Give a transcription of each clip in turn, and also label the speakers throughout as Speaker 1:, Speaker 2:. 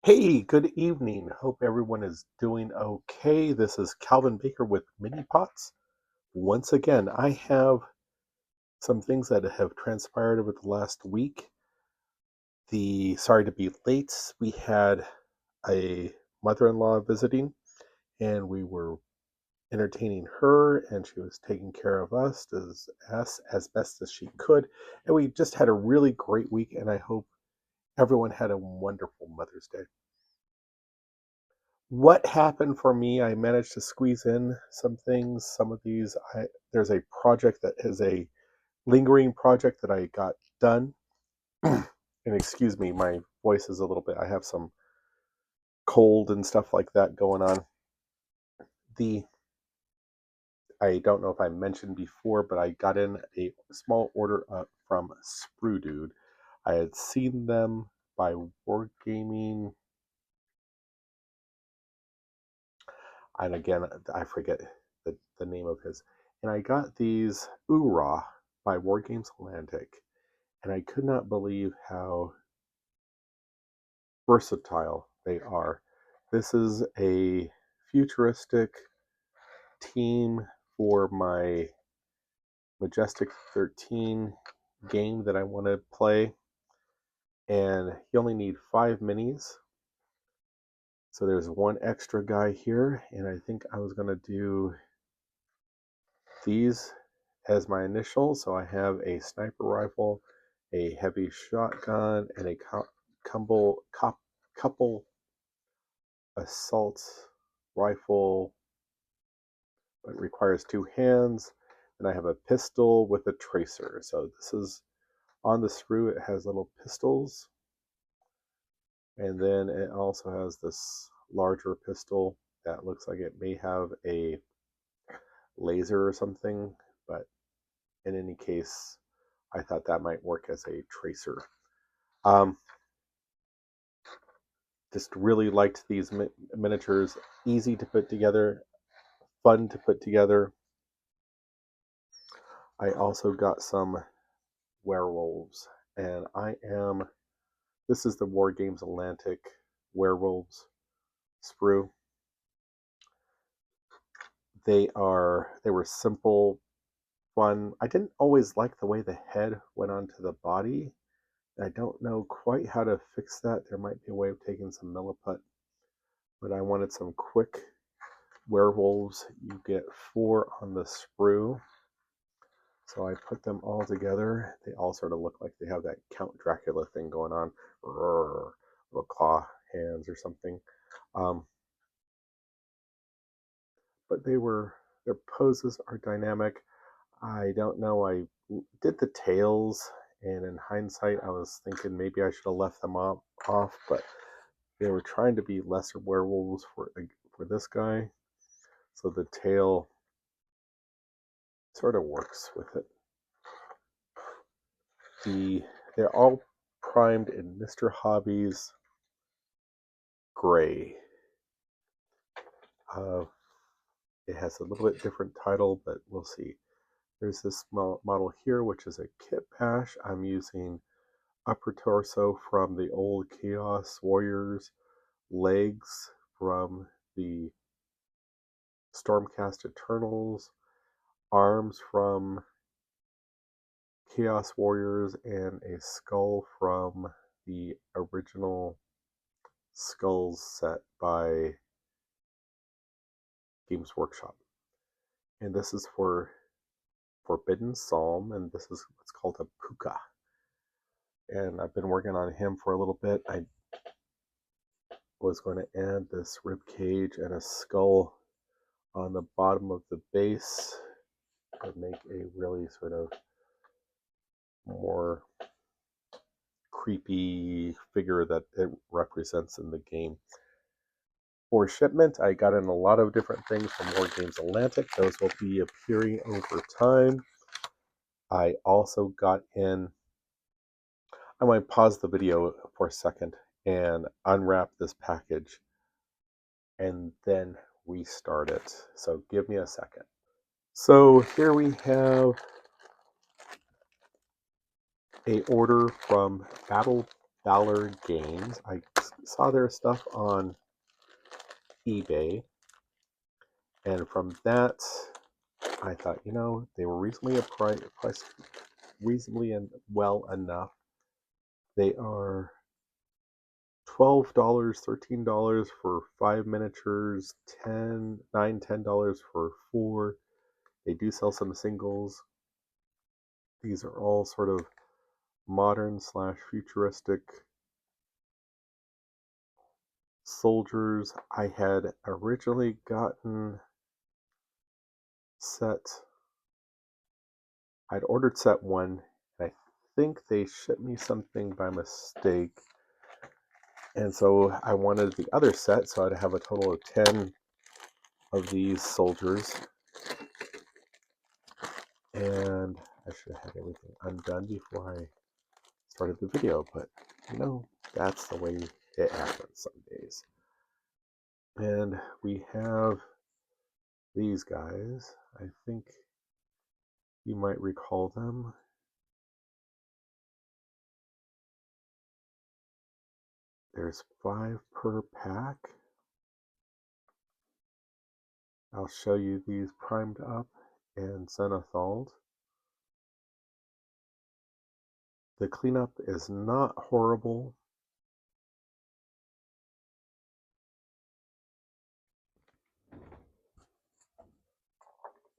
Speaker 1: Hey, good evening. Hope everyone is doing okay. This is Calvin Baker with Mini Pots. Once again, I have some things that have transpired over the last week. Sorry to be late. We had a mother-in-law visiting, and we were entertaining her, and she was taking care of us as best as she could. And we just had a really great week, and I hope everyone had a wonderful Mother's Day. What happened for me, I managed to squeeze in some things. Some of these, there's a project that is a lingering project that I got done. And excuse me, my voice is a little bit, I have some cold and stuff like that going on. The I don't know if I mentioned before, but I got in a small order from Sprue Dude. I had seen them by Wargaming, and again, I forget the name of his. And I got these Oorah by Wargames Atlantic, and I could not believe how versatile they are. This is a futuristic team for my Majestic 13 game that I want to play, and you only need 5 minis. So there's one extra guy here, and I think I was going to do these as my initials. So I have a sniper rifle, a heavy shotgun, and a couple assault rifle. It requires 2 hands. And I have a pistol with a tracer. So this is on the sprue. It has little pistols. And then it also has this larger pistol that looks like it may have a laser or something. But in any case, I thought that might work as a tracer. Um, just really liked these miniatures. Easy to put together, fun to put together. I also got some werewolves, and this is the War Games Atlantic werewolves sprue. They were simple, fun. I didn't always like the way the head went onto the body. I don't know quite how to fix that. There might be a way of taking some milliput, but I wanted some quick werewolves. You get 4 on the sprue. So I put them all together. They all sort of look like they have that Count Dracula thing going on. Little claw hands or something. Um, but their poses are dynamic. I don't know. I did the tails, and in hindsight, I was thinking maybe I should have left them off, but they were trying to be lesser werewolves for this guy, so the tail sort of works with it. They're all primed in Mr. Hobby's gray. It has a little bit different title, but we'll see. There's this model here, which is a kit bash. I'm using upper torso from the old Chaos Warriors, legs from the Stormcast Eternals, arms from Chaos Warriors, and a skull from the original Skulls set by Games Workshop. And this is for Forbidden Psalm, and this is what's called a puka. And I've been working on him for a little bit. I was going to add this rib cage and a skull on the bottom of the base to make a really sort of more creepy figure that it represents in the game. For shipment, I got in a lot of different things from War Games Atlantic. Those will be appearing over time. I also got in. I might pause the video for a second and unwrap this package and then restart it. So give me a second. So here we have a order from Battle Valor Games. I saw their stuff on eBay, and from that, I thought, they were reasonably priced reasonably and well enough. They are $12, $13 for 5 miniatures, $10 for 4. They do sell some singles. These are all sort of modern / futuristic soldiers. I had originally gotten I'd ordered set 1, and I think they shipped me something by mistake. And so I wanted the other set, so I'd have a total of 10 of these soldiers. And I should have had everything undone before I started the video, but that's the way it happens some days. And we have these guys. I think you might recall them. There's 5 per pack. I'll show you these primed up and zenithalled. The cleanup is not horrible.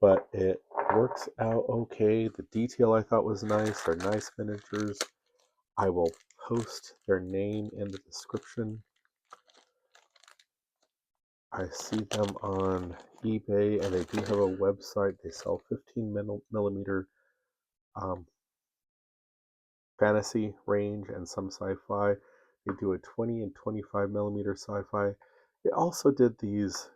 Speaker 1: But it works out okay. The detail I thought was nice. They're nice miniatures. I will post their name in the description. I see them on eBay, and they do have a website. They sell 15mm fantasy range and some sci-fi. They do a 20 and 25mm sci-fi. They also did these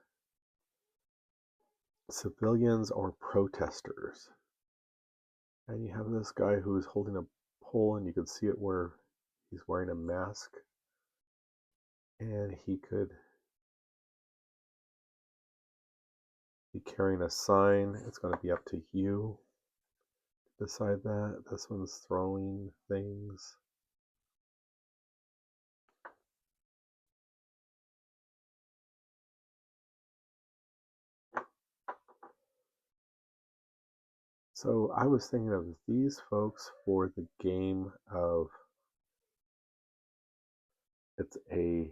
Speaker 1: civilians or protesters. And you have this guy who's holding a pole, and you can see it where he's wearing a mask. And he could be carrying a sign. It's going to be up to you to decide that. This one's throwing things. So I was thinking of these folks for the game of, it's a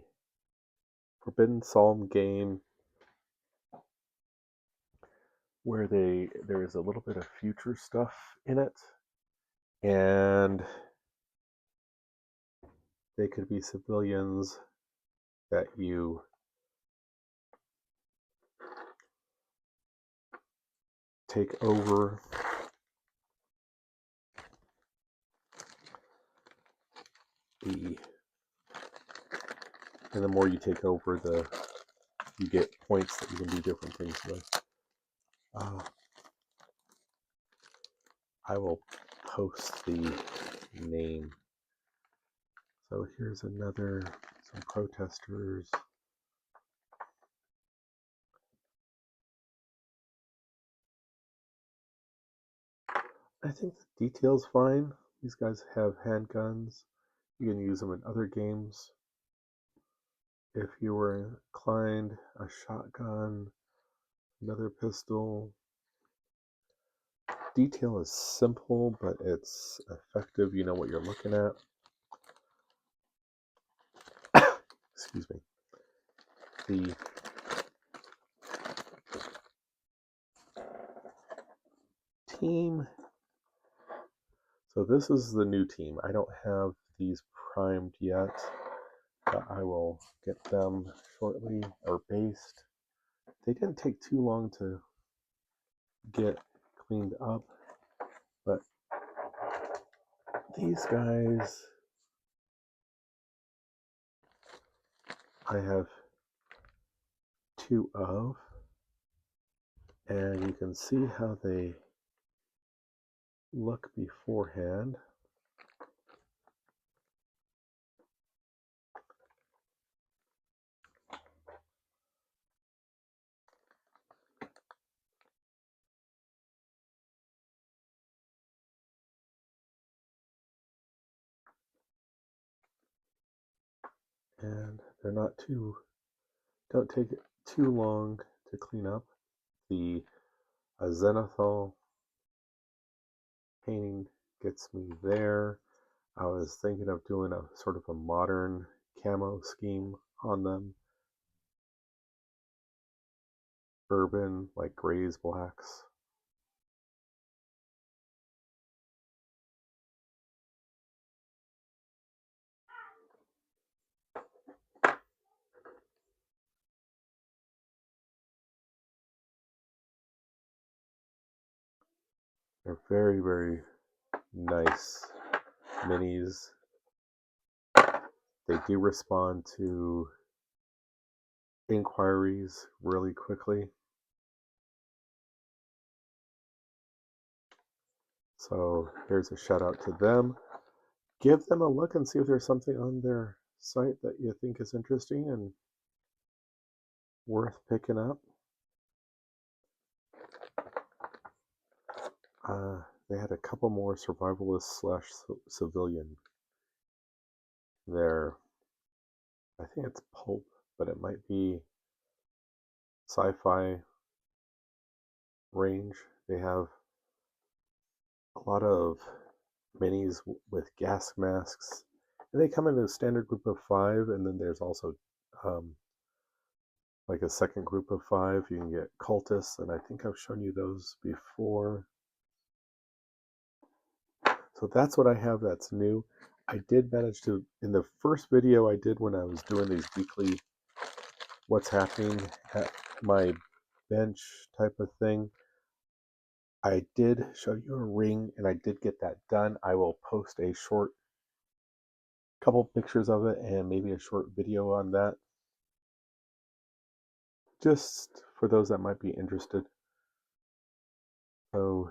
Speaker 1: Forbidden Psalm game where there is a little bit of future stuff in it, and they could be civilians that you take over. And the more you take over, you get points that you can do different things with. I will post the name. So here's some protesters. I think the detail's fine. These guys have handguns. You can use them in other games. If you were inclined, a shotgun, another pistol. Detail is simple, but it's effective. You know what you're looking at. Excuse me. The team. So this is the new team. I don't have these primed yet, but I will get them shortly, or based. They didn't take too long to get cleaned up, but these guys, I have 2 of, and you can see how they look beforehand. and they're not too, don't take too long to clean up. The Zenithal painting gets me there. I was thinking of doing a sort of a modern camo scheme on them. Urban, like grays, blacks. They're very, very nice minis. They do respond to inquiries really quickly. So here's a shout out to them. Give them a look and see if there's something on their site that you think is interesting and worth picking up. They had a couple more survivalist slash civilian there. I think it's pulp, but it might be sci-fi range. They have a lot of minis with gas masks, and they come in a standard group of 5, and then there's also like a second group of 5. You can get cultists, and I think I've shown you those before. So that's what I have that's new. I did manage to, in the first video I did when I was doing these weekly what's happening at my bench type of thing, I did show you a ring, and I did get that done. I will post a short couple pictures of it and maybe a short video on that, just for those that might be interested. So,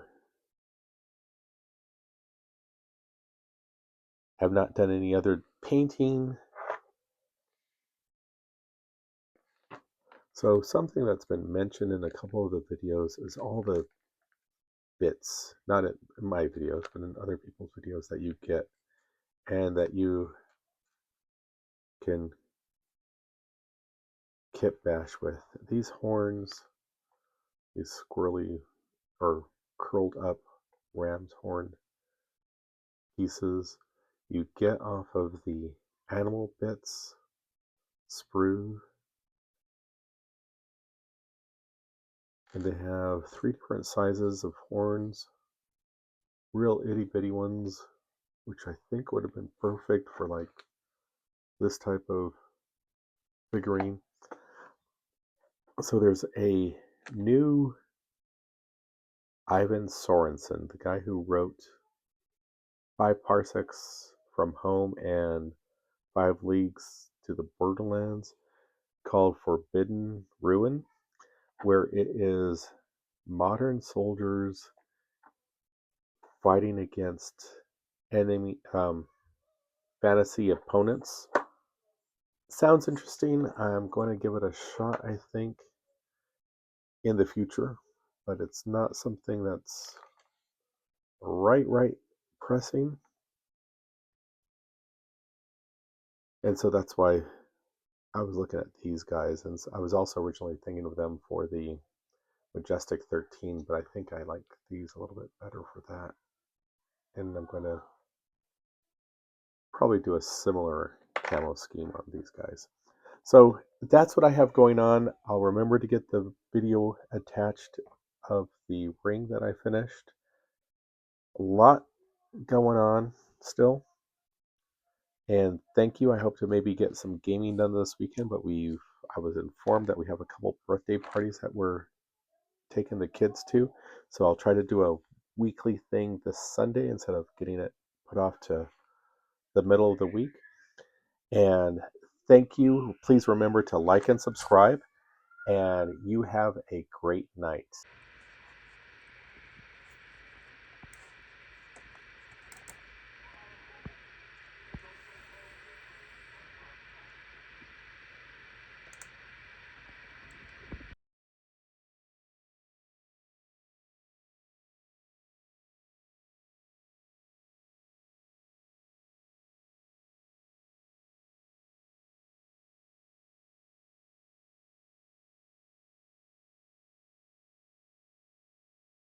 Speaker 1: have not done any other painting. So something that's been mentioned in a couple of the videos is all the bits, not in my videos, but in other people's videos that you get and that you can kit bash with. These horns, these squirrely or curled up ram's horn pieces, you get off of the animal bits, sprue, and they have 3 different sizes of horns, real itty bitty ones, which I think would have been perfect for like this type of figurine. So there's a new Ivan Sorensen, the guy who wrote 5 Parsecs from Home and 5 Leagues to the Borderlands, called Forbidden Ruin, where it is modern soldiers fighting against enemy fantasy opponents. Sounds interesting. I'm going to give it a shot, I think, in the future, but it's not something that's right pressing. And so that's why I was looking at these guys, and I was also originally thinking of them for the Majestic 13, but I think I like these a little bit better for that. And I'm going to probably do a similar camo scheme on these guys. So that's what I have going on. I'll remember to get the video attached of the ring that I finished. A lot going on still. And thank you. I hope to maybe get some gaming done this weekend, but I was informed that we have a couple birthday parties that we're taking the kids to. So I'll try to do a weekly thing this Sunday instead of getting it put off to the middle of the week. And thank you. Please remember to like and subscribe. And you have a great night.